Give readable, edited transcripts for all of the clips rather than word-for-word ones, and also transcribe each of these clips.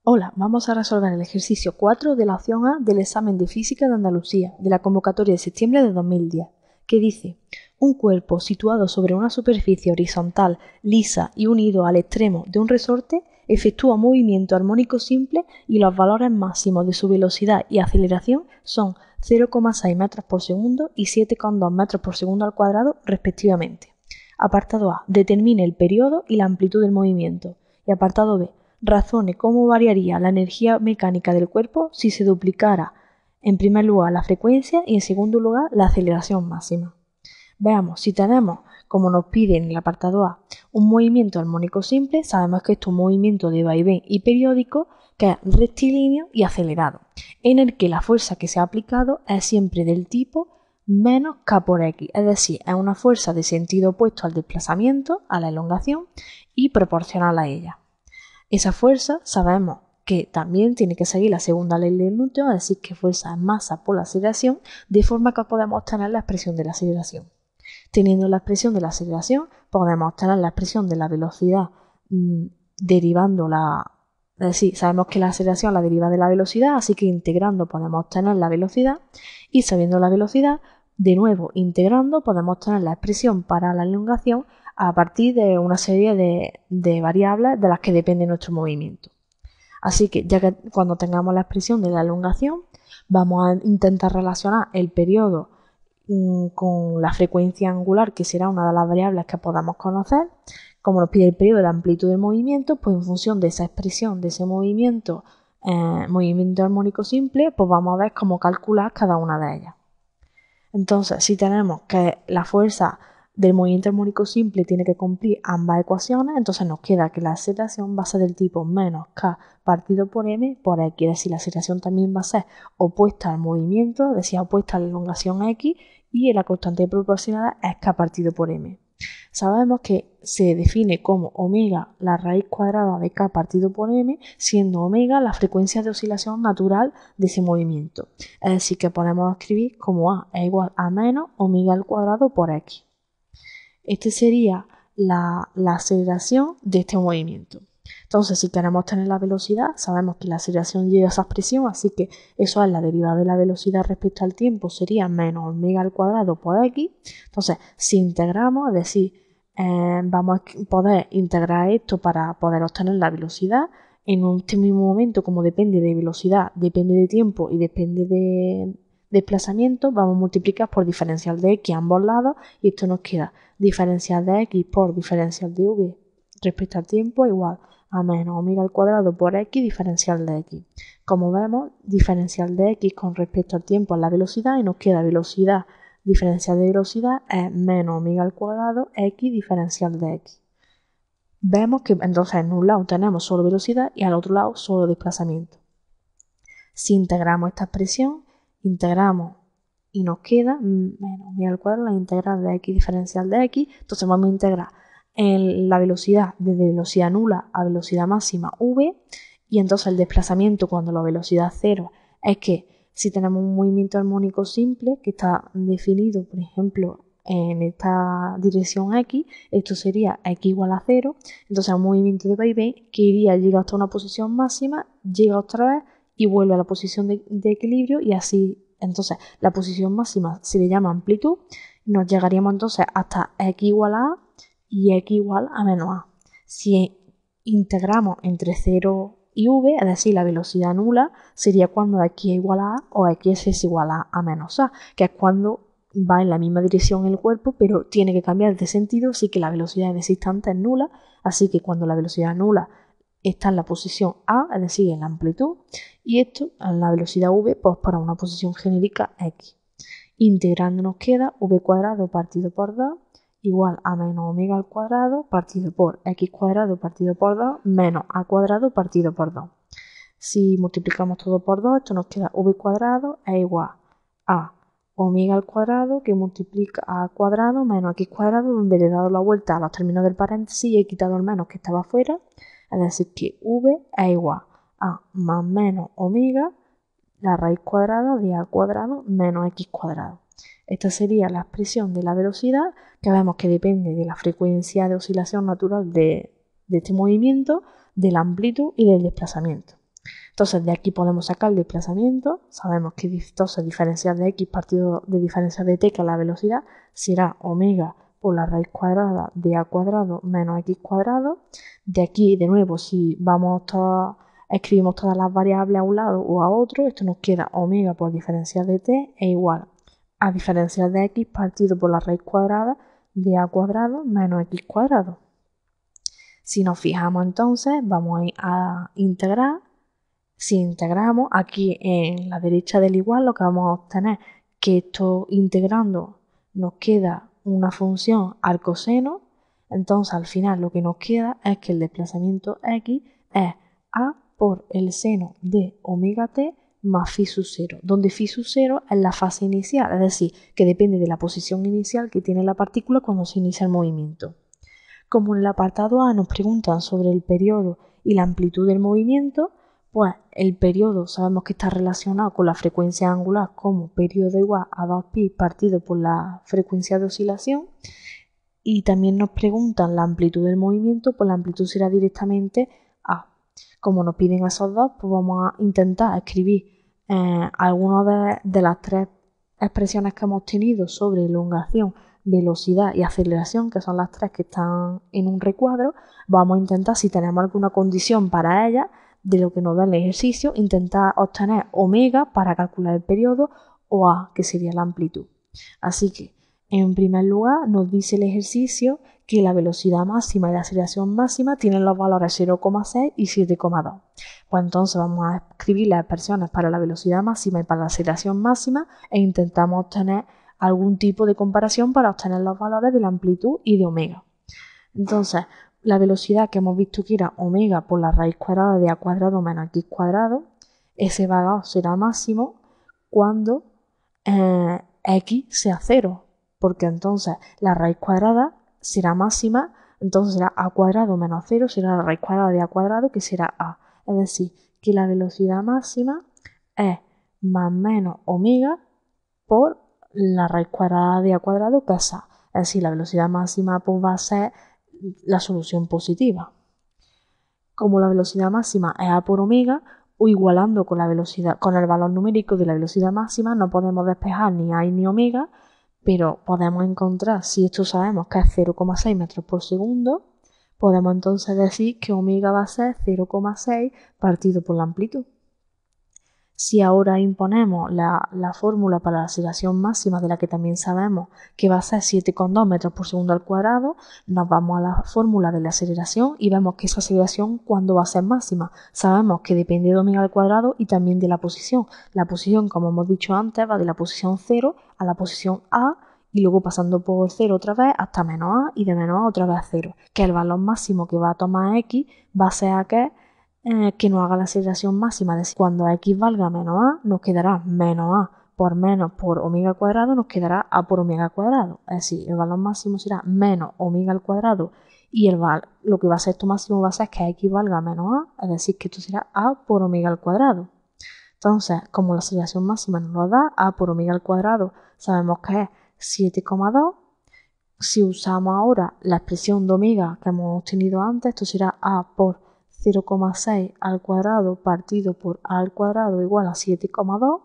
Hola, vamos a resolver el ejercicio 4 de la opción A del examen de Física de Andalucía de la convocatoria de septiembre de 2010, que dice: un cuerpo situado sobre una superficie horizontal, lisa y unido al extremo de un resorte efectúa un movimiento armónico simple y los valores máximos de su velocidad y aceleración son 0,6 metros por segundo y 7,2 metros por segundo al cuadrado respectivamente. Apartado A. Determine el periodo y la amplitud del movimiento. Y apartado B. Razone cómo variaría la energía mecánica del cuerpo si se duplicara, en primer lugar, la frecuencia y en segundo lugar, la aceleración máxima. Veamos, si tenemos, como nos pide en el apartado A, un movimiento armónico simple, sabemos que esto es un movimiento de vaivén y periódico que es rectilíneo y acelerado, en el que la fuerza que se ha aplicado es siempre del tipo menos K por X, es decir, es una fuerza de sentido opuesto al desplazamiento, a la elongación, y proporcional a ella. Esa fuerza sabemos que también tiene que seguir la segunda ley de Newton, es decir, que fuerza es masa por la aceleración, de forma que podemos obtener la expresión de la aceleración. Teniendo la expresión de la aceleración, podemos obtener la expresión de la velocidad derivando es decir, sabemos que la aceleración la deriva de la velocidad, así que integrando podemos obtener la velocidad, y sabiendo la velocidad, de nuevo integrando podemos obtener la expresión para la elongación a partir de una serie de variables de las que depende nuestro movimiento. Así que ya que cuando tengamos la expresión de la elongación, vamos a intentar relacionar el periodo con la frecuencia angular, que será una de las variables que podamos conocer. Como nos pide el periodo de la amplitud del movimiento, pues en función de esa expresión, de ese movimiento armónico simple, pues vamos a ver cómo calcular cada una de ellas. Entonces, si tenemos que la fuerza del movimiento armónico simple tiene que cumplir ambas ecuaciones, entonces nos queda que la aceleración va a ser del tipo menos K partido por M por X, es decir, la aceleración también va a ser opuesta al movimiento, es decir, opuesta a la elongación X, y la constante de proporcionalidad es K partido por M. Sabemos que se define como omega la raíz cuadrada de K partido por M, siendo omega la frecuencia de oscilación natural de ese movimiento. Es decir, que podemos escribir como A es igual a menos omega al cuadrado por X. Esta sería la aceleración de este movimiento. Entonces, si queremos tener la velocidad, sabemos que la aceleración lleva a esa expresión, así que eso es la derivada de la velocidad respecto al tiempo, sería menos omega al cuadrado por X. Entonces, si integramos, es decir, vamos a poder integrar esto para poder obtener la velocidad. En este mismo momento, como depende de velocidad, depende de tiempo y depende de desplazamiento, vamos a multiplicar por diferencial de X a ambos lados, y esto nos queda diferencial de X por diferencial de V respecto al tiempo igual a menos omega al cuadrado por X diferencial de X. Como vemos, diferencial de X con respecto al tiempo es la velocidad, y nos queda velocidad diferencial de velocidad es menos omega al cuadrado X diferencial de X. Vemos que entonces en un lado tenemos solo velocidad y al otro lado solo desplazamiento. Si integramos esta expresión, integramos y nos queda menos omega al cuadrado la integral de X diferencial de X. Entonces vamos a integrar en la velocidad desde velocidad nula a velocidad máxima V, y entonces el desplazamiento cuando la velocidad cero es que si tenemos un movimiento armónico simple que está definido, por ejemplo, en esta dirección X, esto sería X igual a 0, entonces un movimiento de vaivén que llega hasta una posición máxima, llega otra vez y vuelve a la posición de equilibrio, y así. Entonces la posición máxima se le llama amplitud, nos llegaríamos entonces hasta X igual a A y X igual a menos A. Si integramos entre 0 y V, es decir, la velocidad nula, sería cuando X es igual a A o X es igual a menos A, que es cuando va en la misma dirección el cuerpo, pero tiene que cambiar de sentido, así que la velocidad en ese instante es nula, así que cuando la velocidad nula está en la posición A, es decir, en la amplitud, y esto en la velocidad V, pues para una posición genérica X. Integrando nos queda V cuadrado partido por 2 igual a menos omega al cuadrado partido por X cuadrado partido por 2 menos A cuadrado partido por 2. Si multiplicamos todo por 2, esto nos queda V cuadrado es igual a omega al cuadrado que multiplica a cuadrado menos X cuadrado, donde le he dado la vuelta a los términos del paréntesis y he quitado el menos que estaba afuera, es decir que V es igual a más menos omega la raíz cuadrada de A cuadrado menos X cuadrado. Esta sería la expresión de la velocidad, que vemos que depende de la frecuencia de oscilación natural de este movimiento, de la amplitud y del desplazamiento. Entonces de aquí podemos sacar el desplazamiento. Sabemos que entonces diferencial de x partido de diferencial de t, que es la velocidad, será omega por la raíz cuadrada de a cuadrado menos x cuadrado. De aquí, de nuevo, si escribimos todas las variables a un lado o a otro, esto nos queda omega por diferencial de t es igual a diferencial de x partido por la raíz cuadrada de a cuadrado menos x cuadrado. Si nos fijamos entonces, vamos a integrar. Si integramos, aquí en la derecha del igual, lo que vamos a obtener que esto integrando nos queda una función al coseno. Entonces al final lo que nos queda es que el desplazamiento x es a por el seno de omega t más phi sub 0, donde phi sub 0 es la fase inicial, es decir, que depende de la posición inicial que tiene la partícula cuando se inicia el movimiento. Como en el apartado A nos preguntan sobre el periodo y la amplitud del movimiento, pues el periodo sabemos que está relacionado con la frecuencia angular como periodo igual a 2pi partido por la frecuencia de oscilación. Y también nos preguntan la amplitud del movimiento, pues la amplitud será directamente A. Como nos piden esos dos, pues vamos a intentar escribir algunas de las tres expresiones que hemos tenido sobre elongación, velocidad y aceleración, que son las tres que están en un recuadro. Vamos a intentar, si tenemos alguna condición para ellas, de lo que nos da el ejercicio, intentar obtener omega para calcular el periodo o A, que sería la amplitud. Así que, en primer lugar, nos dice el ejercicio que la velocidad máxima y la aceleración máxima tienen los valores 0,6 y 7,2. Pues entonces vamos a escribir las expresiones para la velocidad máxima y para la aceleración máxima e intentamos obtener algún tipo de comparación para obtener los valores de la amplitud y de omega. Entonces, la velocidad que hemos visto que era omega por la raíz cuadrada de a cuadrado menos x cuadrado, ese valor será máximo cuando x sea 0, porque entonces la raíz cuadrada será máxima, entonces será a cuadrado menos 0, será la raíz cuadrada de a cuadrado, que será a. Es decir, que la velocidad máxima es más menos omega por la raíz cuadrada de a cuadrado, que es a. Es decir, la velocidad máxima pues va a ser la solución positiva. Como la velocidad máxima es a por omega, o igualando con la velocidad, con el valor numérico de la velocidad máxima, no podemos despejar ni a ni omega, pero podemos encontrar, si esto sabemos que es 0,6 metros por segundo, podemos entonces decir que omega va a ser 0,6 partido por la amplitud. Si ahora imponemos la fórmula para la aceleración máxima, de la que también sabemos que va a ser 7,2 metros por segundo al cuadrado, nos vamos a la fórmula de la aceleración y vemos que esa aceleración, ¿cuándo va a ser máxima? Sabemos que depende de omega al cuadrado y también de la posición. La posición, como hemos dicho antes, va de la posición 0 a la posición A y luego pasando por 0 otra vez hasta menos A y de menos A otra vez a 0, que el valor máximo que va a tomar X va a ser aquel que nos haga la aceleración máxima. Es decir, cuando x valga menos a, nos quedará menos a por menos por omega al cuadrado, nos quedará a por omega al cuadrado. Es decir, el valor máximo será menos omega al cuadrado y lo que va a ser esto máximo va a ser que x valga menos a, es decir, que esto será a por omega al cuadrado. Entonces, como la aceleración máxima nos lo da, a por omega al cuadrado, sabemos que es 7,2. Si usamos ahora la expresión de omega que hemos obtenido antes, esto será a por 0,6 al cuadrado partido por a al cuadrado igual a 7,2.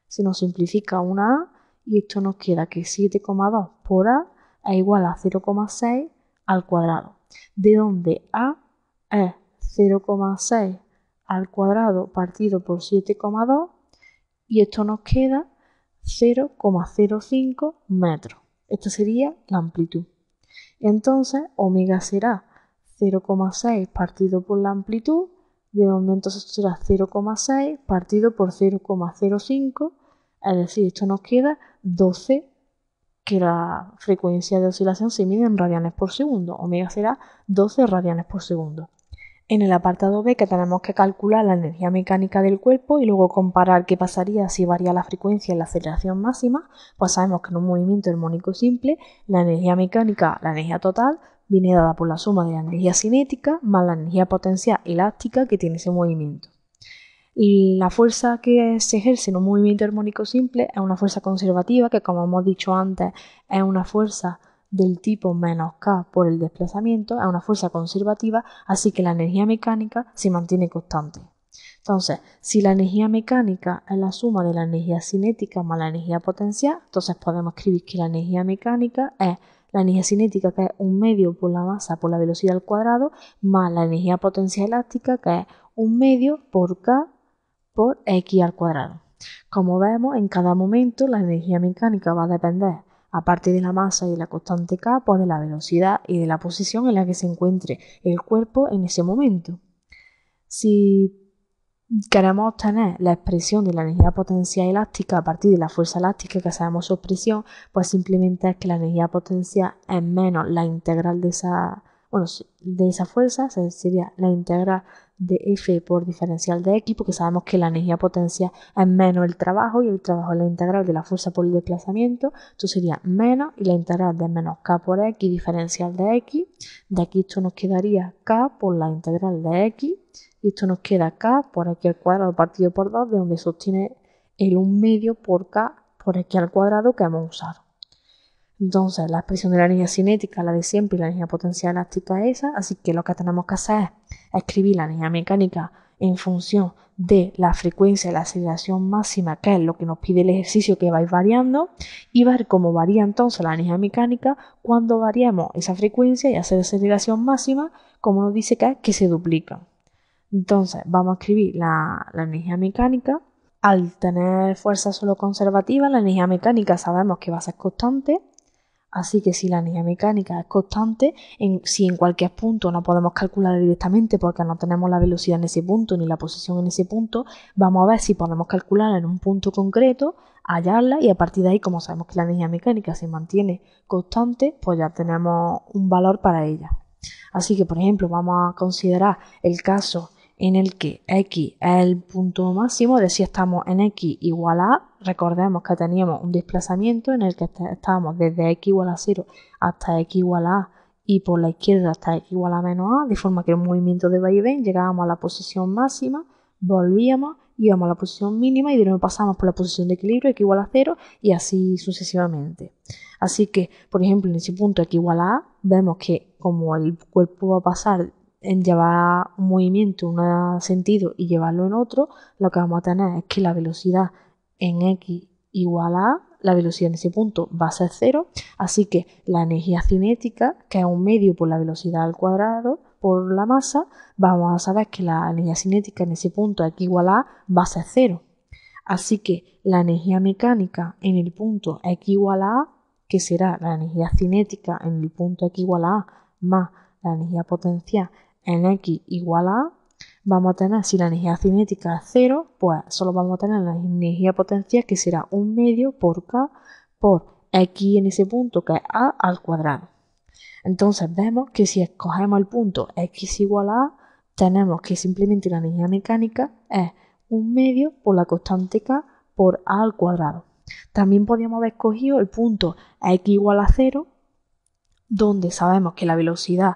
Se nos simplifica una a y esto nos queda que 7,2 por a es igual a 0,6 al cuadrado, de donde a es 0,6 al cuadrado partido por 7,2 y esto nos queda 0,05 metros. Esta sería la amplitud. Entonces omega será 0,6 partido por la amplitud, de donde entonces esto será 0,6 partido por 0,05, es decir, esto nos queda 12, que la frecuencia de oscilación se mide en radianes por segundo, omega será 12 radianes por segundo. En el apartado B, que tenemos que calcular la energía mecánica del cuerpo y luego comparar qué pasaría si varía la frecuencia y la aceleración máxima, pues sabemos que en un movimiento armónico simple, la energía mecánica, la energía total, viene dada por la suma de la energía cinética más la energía potencial elástica que tiene ese movimiento. Y la fuerza que se ejerce en un movimiento armónico simple es una fuerza conservativa que, como hemos dicho antes, es una fuerza del tipo menos K por el desplazamiento, es una fuerza conservativa, así que la energía mecánica se mantiene constante. Entonces, si la energía mecánica es la suma de la energía cinética más la energía potencial, entonces podemos escribir que la energía mecánica es la energía cinética, que es un medio por la masa por la velocidad al cuadrado, más la energía potencial elástica, que es un medio por K por X al cuadrado. Como vemos, en cada momento la energía mecánica va a depender, aparte de la masa y de la constante K, pues de la velocidad y de la posición en la que se encuentre el cuerpo en ese momento. Si queremos obtener la expresión de la energía potencial elástica a partir de la fuerza elástica, que sabemos su expresión, pues simplemente es que la energía potencial es menos la integral de esa fuerza, sería la integral de F por diferencial de X, porque sabemos que la energía potencial es menos el trabajo, y el trabajo es la integral de la fuerza por el desplazamiento. Esto sería menos, y la integral de menos K por X diferencial de X. De aquí esto nos quedaría K por la integral de X, y esto nos queda K por X al cuadrado partido por 2, de donde se obtiene el 1 medio por K por X al cuadrado que hemos usado. Entonces, la expresión de la energía cinética, la de siempre, y la energía potencial elástica es esa, así que lo que tenemos que hacer es escribir la energía mecánica en función de la frecuencia y la aceleración máxima, que es lo que nos pide el ejercicio que vais variando, y ver cómo varía entonces la energía mecánica cuando variamos esa frecuencia y esa aceleración máxima, como nos dice que se duplican. Entonces, vamos a escribir la energía mecánica. Al tener fuerza solo conservativa, la energía mecánica sabemos que va a ser constante. Así que si la energía mecánica es constante, si en cualquier punto no podemos calcular directamente porque no tenemos la velocidad en ese punto ni la posición en ese punto, vamos a ver si podemos calcular en un punto concreto, hallarla, y a partir de ahí, como sabemos que la energía mecánica se mantiene constante, pues ya tenemos un valor para ella. Así que, por ejemplo, vamos a considerar el caso en el que X es el punto máximo, es decir, estamos en X igual a A. Recordemos que teníamos un desplazamiento en el que estábamos desde X igual a 0 hasta X igual a A, y por la izquierda hasta X igual a menos A, de forma que era un movimiento de vaivén. Llegábamos a la posición máxima, volvíamos, íbamos a la posición mínima y de nuevo pasamos por la posición de equilibrio, X igual a 0, y así sucesivamente. Así que, por ejemplo, en ese punto X igual a A, vemos que como el cuerpo va a pasar en llevar un movimiento en un sentido y llevarlo en otro, lo que vamos a tener es que la velocidad en X igual a A, la velocidad en ese punto va a ser 0, así que la energía cinética, que es un medio por la velocidad al cuadrado por la masa, vamos a saber que la energía cinética en ese punto X igual a A va a ser 0. Así que la energía mecánica en el punto X igual a A, que será la energía cinética en el punto X igual a A más la energía potencial en X igual a A, vamos a tener, si la energía cinética es 0, pues solo vamos a tener la energía potencial, que será 1 medio por K por X en ese punto, que es A al cuadrado. Entonces vemos que si escogemos el punto X igual a A, tenemos que simplemente la energía mecánica es 1 medio por la constante K por A al cuadrado. También podríamos haber escogido el punto X igual a 0, donde sabemos que la velocidad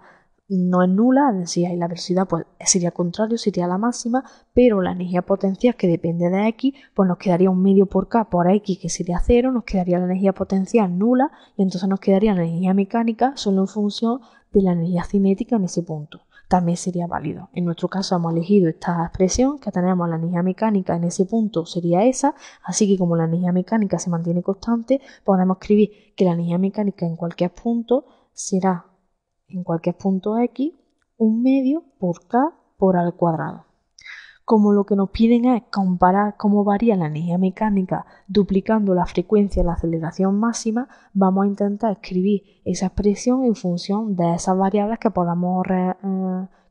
no es nula, es decir, ahí la velocidad pues sería contrario, sería la máxima, pero la energía potencial, que depende de X, pues nos quedaría 1 medio por K por X, que sería 0, nos quedaría la energía potencial nula, y entonces nos quedaría la energía mecánica solo en función de la energía cinética en ese punto. También sería válido. En nuestro caso hemos elegido esta expresión, que tenemos la energía mecánica en ese punto sería esa, así que como la energía mecánica se mantiene constante, podemos escribir que la energía mecánica en cualquier punto será, en cualquier punto X, 1 medio por K por A al cuadrado. Como lo que nos piden es comparar cómo varía la energía mecánica duplicando la frecuencia y la aceleración máxima, vamos a intentar escribir esa expresión en función de esas variables que podamos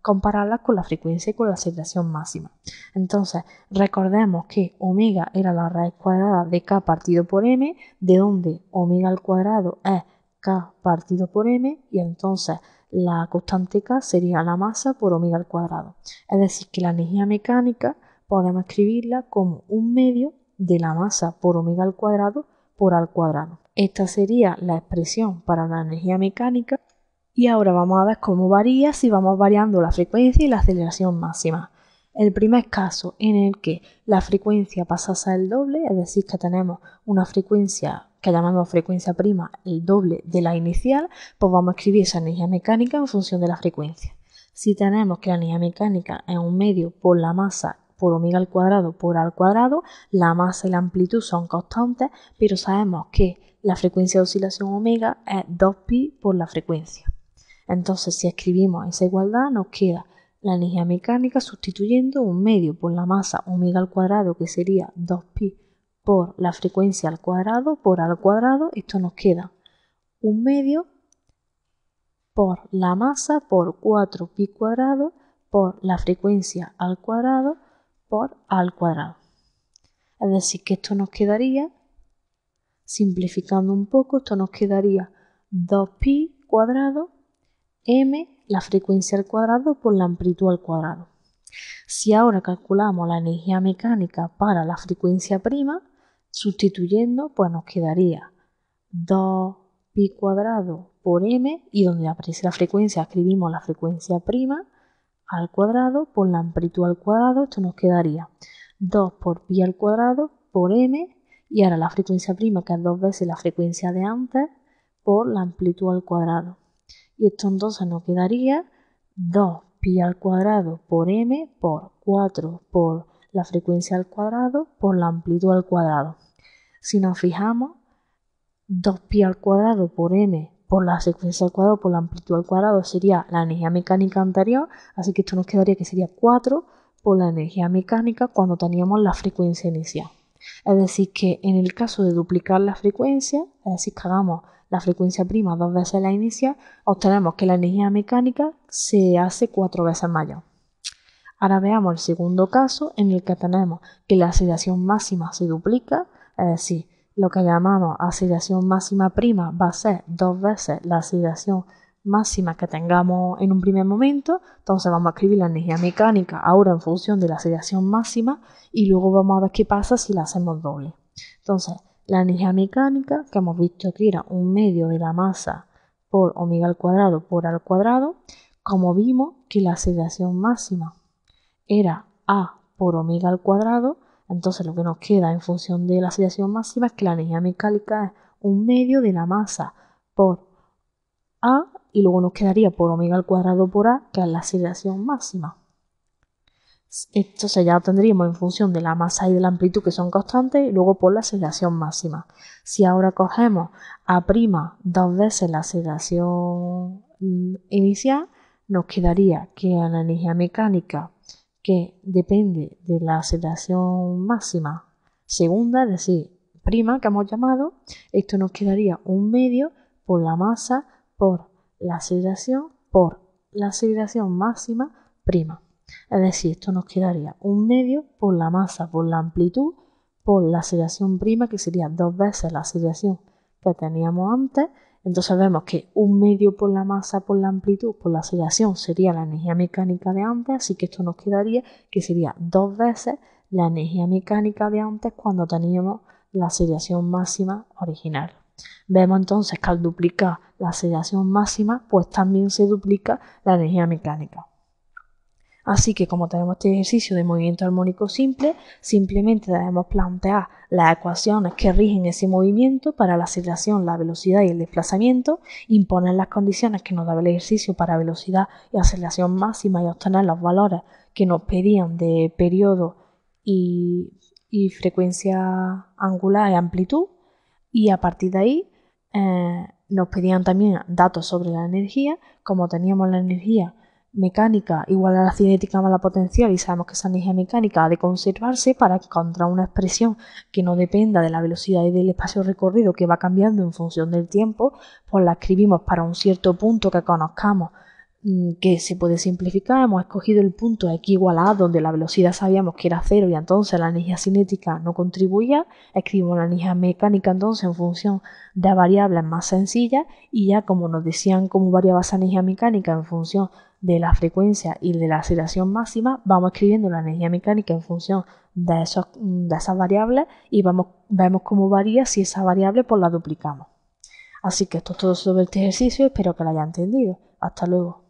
compararlas con la frecuencia y con la aceleración máxima. Entonces, recordemos que omega era la raíz cuadrada de K partido por M, de donde omega al cuadrado es K partido por M, y entonces la constante K sería la masa por omega al cuadrado. Es decir, que la energía mecánica podemos escribirla como 1 medio de la masa por omega al cuadrado por A al cuadrado. Esta sería la expresión para la energía mecánica, y ahora vamos a ver cómo varía si vamos variando la frecuencia y la aceleración máxima. El primer caso en el que la frecuencia pasa a ser el doble, es decir, que tenemos una frecuencia que llamamos frecuencia prima, el doble de la inicial, pues vamos a escribir esa energía mecánica en función de la frecuencia. Si tenemos que la energía mecánica es 1 medio por la masa por omega al cuadrado por a al cuadrado. La masa y la amplitud son constantes, pero sabemos que la frecuencia de oscilación omega es 2pi por la frecuencia. Entonces, si escribimos esa igualdad, nos queda la energía mecánica sustituyendo 1/2 por la masa omega al cuadrado, que sería 2pi por la frecuencia al cuadrado por a al cuadrado. Esto nos queda 1/2 por la masa por 4pi cuadrado por la frecuencia al cuadrado por a al cuadrado. Es decir, que esto nos quedaría, simplificando un poco, esto nos quedaría 2pi cuadrado m, la frecuencia al cuadrado por la amplitud al cuadrado. Si ahora calculamos la energía mecánica para la frecuencia prima, sustituyendo, pues nos quedaría 2pi cuadrado por m, y donde aparece la frecuencia escribimos la frecuencia prima al cuadrado por la amplitud al cuadrado. Esto nos quedaría 2 por pi al cuadrado por m, y ahora la frecuencia prima, que es 2 veces la frecuencia de antes, por la amplitud al cuadrado. Y esto entonces nos quedaría 2pi al cuadrado por m por 4 por la frecuencia al cuadrado por la amplitud al cuadrado. Si nos fijamos, 2pi al cuadrado por m por la frecuencia al cuadrado por la amplitud al cuadrado sería la energía mecánica anterior, así que esto nos quedaría que sería 4 por la energía mecánica cuando teníamos la frecuencia inicial. Es decir, que en el caso de duplicar la frecuencia, es decir, que hagamos la frecuencia prima 2 veces la inicial, obtenemos que la energía mecánica se hace 4 veces mayor. Ahora veamos el segundo caso, en el que tenemos que la aceleración máxima se duplica, es decir, lo que llamamos aceleración máxima prima va a ser 2 veces la aceleración máxima que tengamos en un primer momento. Entonces vamos a escribir la energía mecánica ahora en función de la aceleración máxima, y luego vamos a ver qué pasa si la hacemos doble. Entonces, la energía mecánica, que hemos visto que era 1/2 de la masa por omega al cuadrado por a al cuadrado, como vimos que la aceleración máxima era a por omega al cuadrado, entonces lo que nos queda en función de la aceleración máxima es que la energía mecánica es 1/2 de la masa por a, y luego nos quedaría por omega al cuadrado por a, que es la aceleración máxima. Entonces ya lo tendríamos en función de la masa y de la amplitud, que son constantes, y luego por la aceleración máxima. Si ahora cogemos a' 2 veces la aceleración inicial, nos quedaría que la energía mecánica, que depende de la aceleración máxima segunda, es decir, prima, que hemos llamado, esto nos quedaría 1/2 por la masa por la aceleración máxima prima. Es decir, esto nos quedaría 1/2 por la masa por la amplitud por la aceleración prima, que sería 2 veces la aceleración que teníamos antes. Entonces vemos que 1/2 por la masa por la amplitud por la aceleración sería la energía mecánica de antes, así que esto nos quedaría que sería 2 veces la energía mecánica de antes cuando teníamos la aceleración máxima original. Vemos entonces que al duplicar la aceleración máxima, pues también se duplica la energía mecánica. Así que como tenemos este ejercicio de movimiento armónico simple, simplemente debemos plantear las ecuaciones que rigen ese movimiento para la aceleración, la velocidad y el desplazamiento, imponer las condiciones que nos daba el ejercicio para velocidad y aceleración máxima y obtener los valores que nos pedían de periodo y frecuencia angular y amplitud, y a partir de ahí nos pedían también datos sobre la energía. Como teníamos la energía mecánica igual a la cinética más la potencial, y sabemos que esa energía mecánica ha de conservarse para encontrar una expresión que no dependa de la velocidad y del espacio recorrido, que va cambiando en función del tiempo, pues la escribimos para un cierto punto que conozcamos, que se puede simplificar. Hemos escogido el punto x igual a, donde la velocidad sabíamos que era 0 y entonces la energía cinética no contribuía. Escribimos la energía mecánica entonces en función de variables más sencillas, y ya como nos decían cómo variaba esa energía mecánica en función de la frecuencia y de la aceleración máxima, vamos escribiendo la energía mecánica en función de esas variables, y vemos cómo varía si esa variable pues la duplicamos. Así que esto es todo sobre este ejercicio, espero que lo haya entendido. Hasta luego.